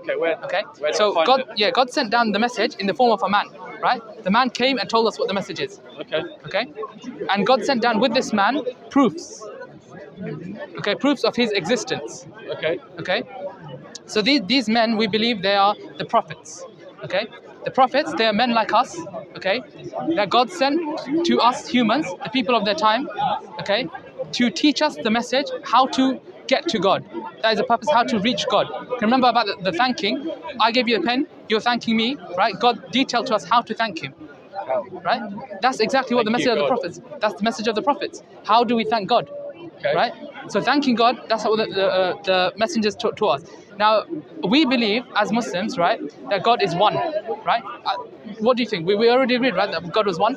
Okay, where? Okay, where do so I find it? God sent down the message in the form of a man, right? The man came and told us what the message is. Okay. And God sent down with this man proofs. Okay, proofs of his existence. Okay. So these men, we believe they are the prophets. Okay, the prophets, they are men like us. Okay, that God sent to us humans, the people of their time. Okay, to teach us the message how to get to God. That is the purpose, how to reach God. Remember about the thanking. I gave you a pen, you're thanking me, right? God detailed to us how to thank Him. Right? That's exactly what the message of the prophets. That's the message of the prophets. How do we thank God? Okay. Right? So thanking God, that's what the messengers taught to us. Now, we believe as Muslims, right, that God is one, right? What do you think? We already agreed, right, that God was one?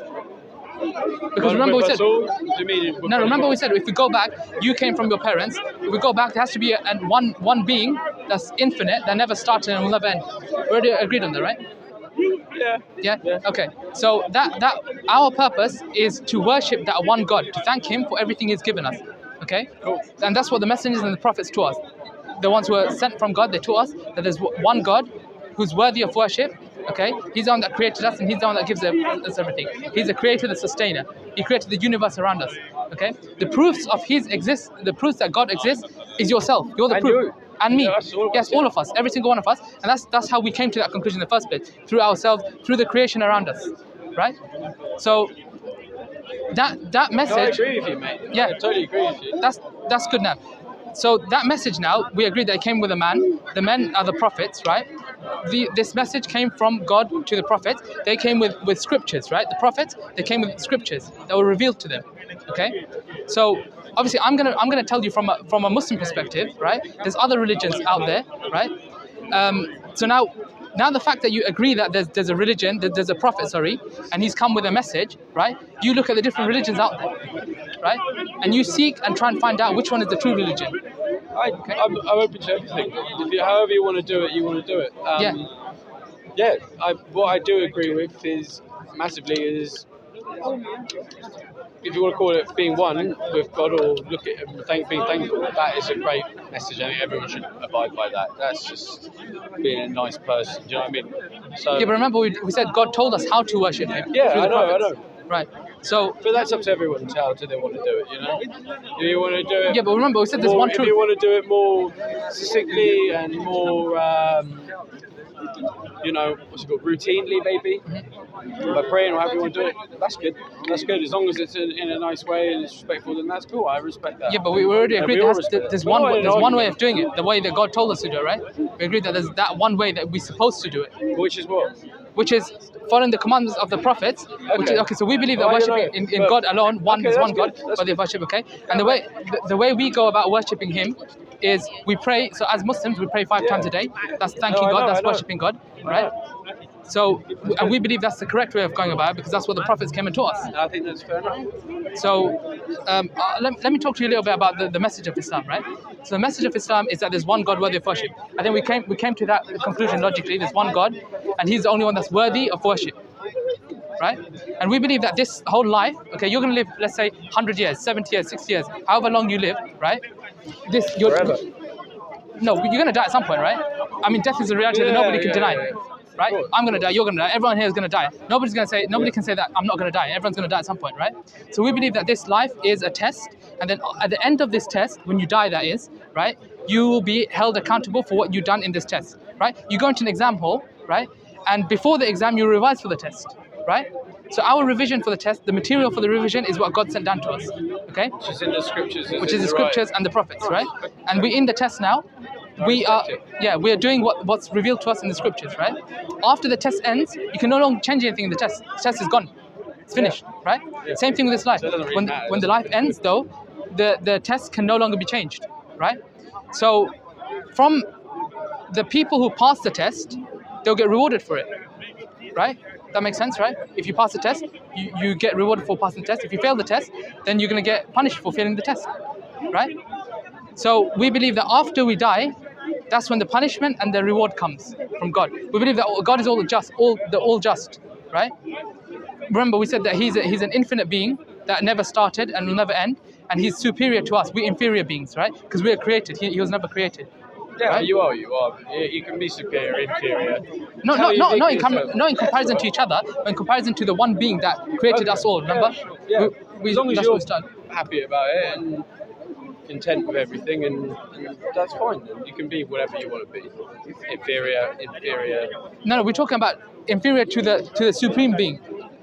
Because remember we said, remember we said if we go back, you came from your parents. If we go back, there has to be one being that's infinite, that never started and will never end. We already agreed on that, right? Yeah. Okay. So that our purpose is to worship that one God, to thank Him for everything He's given us. Okay. Cool. And that's what the messengers and the prophets taught us. The ones who were sent from God, they taught us that there's one God who's worthy of worship. Okay. He's the one that created us, and He's the one that gives us everything. He's the creator, the sustainer. He created the universe around us. Okay. The proofs of the proofs that God exists is yourself. You're the proof. You. And me, Yeah, all of us, every single one of us, and that's how we came to that conclusion in the first place, through ourselves, through the creation around us, right? So that message. I agree with you, mate. Yeah, I totally agree with you. That's good now. So that message now, we agreed that it came with a man. The men are the prophets, right? This message came from God to the prophets. They came with scriptures, right? The prophets, they came with scriptures that were revealed to them. Okay, so obviously I'm gonna tell you from a Muslim perspective, right? There's other religions out there, right? So now the fact that you agree that there's a religion, there's a prophet, and he's come with a message, right? You look at the different religions out there, right? And you seek and try and find out which one is the true religion. I'm open to everything. However you want to do it, you want to do it. What I do agree with is massively is, if you want to call it being one with God or look at Him, being thankful, that is a great message. I think everyone should abide by that. That's just being a nice person. Do you know what I mean? So, yeah, but remember we said God told us how to worship Him. Yeah, through the prophets. I know. Right. So, but that's up to everyone. How do they want to do it? You know, do you want to do it? Yeah, but remember we said there's one truth. If you want to do it more succinctly and more, routinely, maybe. By praying or however you want to do it, that's good. That's good. As long as it's in a nice way and it's respectful, then that's cool. I respect that. Yeah, but we already agreed there's one way of doing it, the way that God told us to do it, right? We agreed that there's that one way that we're supposed to do it. Which is what? Which is following the commandments of the prophets. Okay, so we believe that worshiping in God alone, there's one God, but they worship, okay? And the way we go about worshipping Him is we pray. So as Muslims, we pray 5 times a day. That's thanking God, that's worshipping God, right? So, and we believe that's the correct way of going about it because that's what the prophets came and taught us. I think that's fair enough. So, let me talk to you a little bit about the message of Islam, right? So the message of Islam is that there's one God worthy of worship. I think we came to that conclusion logically. There's one God, and He's the only one that's worthy of worship, right? And we believe that this whole life, okay, you're going to live, let's say, 100 years, 70 years, 60 years, however long you live, right? Forever. No, you're going to die at some point, right? I mean, death is a reality that nobody can deny. Right? I'm going to die, you're going to die, everyone here is going to die. Nobody can say that I'm not going to die. Everyone's going to die at some point, right? So we believe that this life is a test, and then at the end of this test, when you die, that is, right, you will be held accountable for what you've done in this test, right? You go into an exam hall, right, and before the exam, you revise for the test, right? So our revision for the test, the material for the revision is what God sent down to us, okay? Which is in the scriptures. Which is the scriptures and the prophets, right? And we're in the test now. We are doing what's revealed to us in the scriptures, right? After the test ends, you can no longer change anything in the test. The test is gone. It's finished, right? Yeah. Same thing with this life. So when the life ends, though, the test can no longer be changed, right? So from the people who pass the test, they'll get rewarded for it, right? That makes sense, right? If you pass the test, you get rewarded for passing the test. If you fail the test, then you're going to get punished for failing the test, right? So we believe that after we die, that's when the punishment and the reward comes from God. We believe that God is all just, right? Remember, we said that He's an infinite being that never started and will never end, and He's superior to us. We're inferior beings, right? Because we are created. He was never created, Yeah, right? you are. You can be superior, inferior. No, How you not think in yourself. not in comparison to each other, but in comparison to the one being that created us all. Remember? Yeah. We, As long as that's you're what we started. happy about it and content with everything, and that's fine. And you can be whatever you want to be. Inferior. No, we're talking about inferior to the supreme being,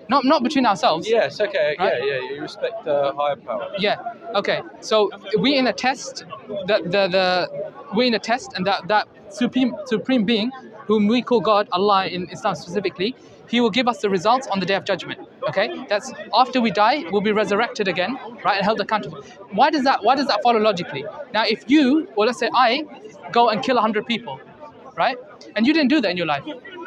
not between ourselves. Yes. Okay. Right? Yeah. You respect the higher power. Yeah. Okay. So we in a test, we in a test, and that supreme being, whom we call God, Allah in Islam specifically, He will give us the results on the Day of Judgment. Okay. That's after we die, we'll be resurrected again, right, and held accountable. Why does that follow logically? Now, if you, or let's say I, go and kill 100 people, right, and you didn't do that in your life,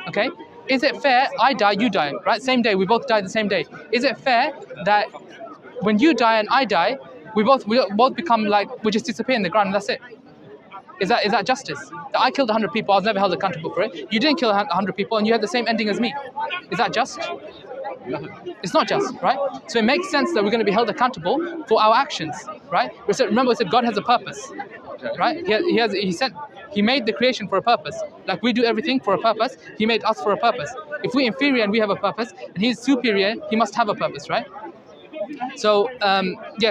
okay. Is it fair? I die, you die, right? Same day, we both die the same day. Is it fair that when you die and I die, we both become like, we just disappear in the ground and that's it? Is that justice? That I killed 100 people, I was never held accountable for it. You didn't kill 100 people and you had the same ending as me. Is that just? It's not just, right? So it makes sense that we're going to be held accountable for our actions, right? Remember, we said God has a purpose, right? He made the creation for a purpose. Like we do everything for a purpose, He made us for a purpose. If we're inferior and we have a purpose, and He's superior, He must have a purpose, right? So,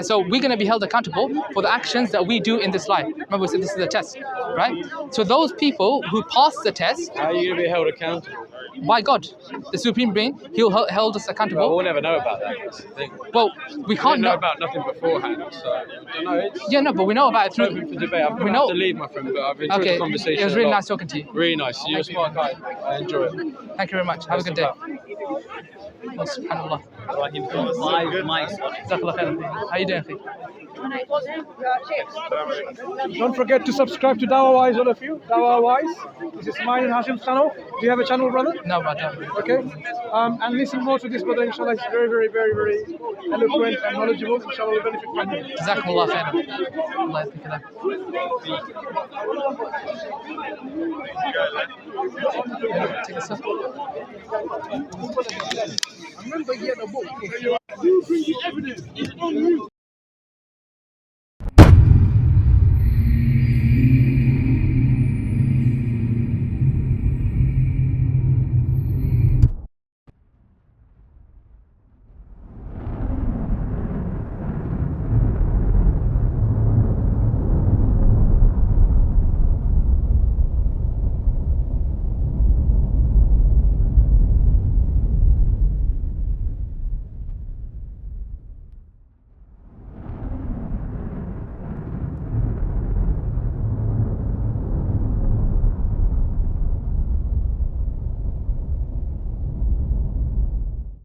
so we're going to be held accountable for the actions that we do in this life. Remember, we said this is a test, right? So those people who pass the test, How are you going to be held accountable? by God, the Supreme Being, He'll hold us accountable. Well, we'll never know about that. That's the thing. Well, we can't know about nothing beforehand, so I don't know. Yeah, no, but we know about it through. Open for debate. I'm going to have to leave, my friend, but I've enjoyed the conversation. It was really a lot. nice talking to you. Really nice. You're a smart guy. I enjoy it. Thank you very much. Have a good day. Oh, subhanallah. Jazakallah khairan. How you doing, Akhi? Don't forget to subscribe to Dawah Wise, all of you. Dawah Wise. This is mine and Hashim's channel. Do you have a channel, brother? No, but I don't. Okay. And listen more to this brother, inshallah. He's very, very, very, very eloquent and knowledgeable. Inshallah, we'll benefit from him. Jazakumullah khairan. Allah yahdik. Take a sip. I remember he had a book.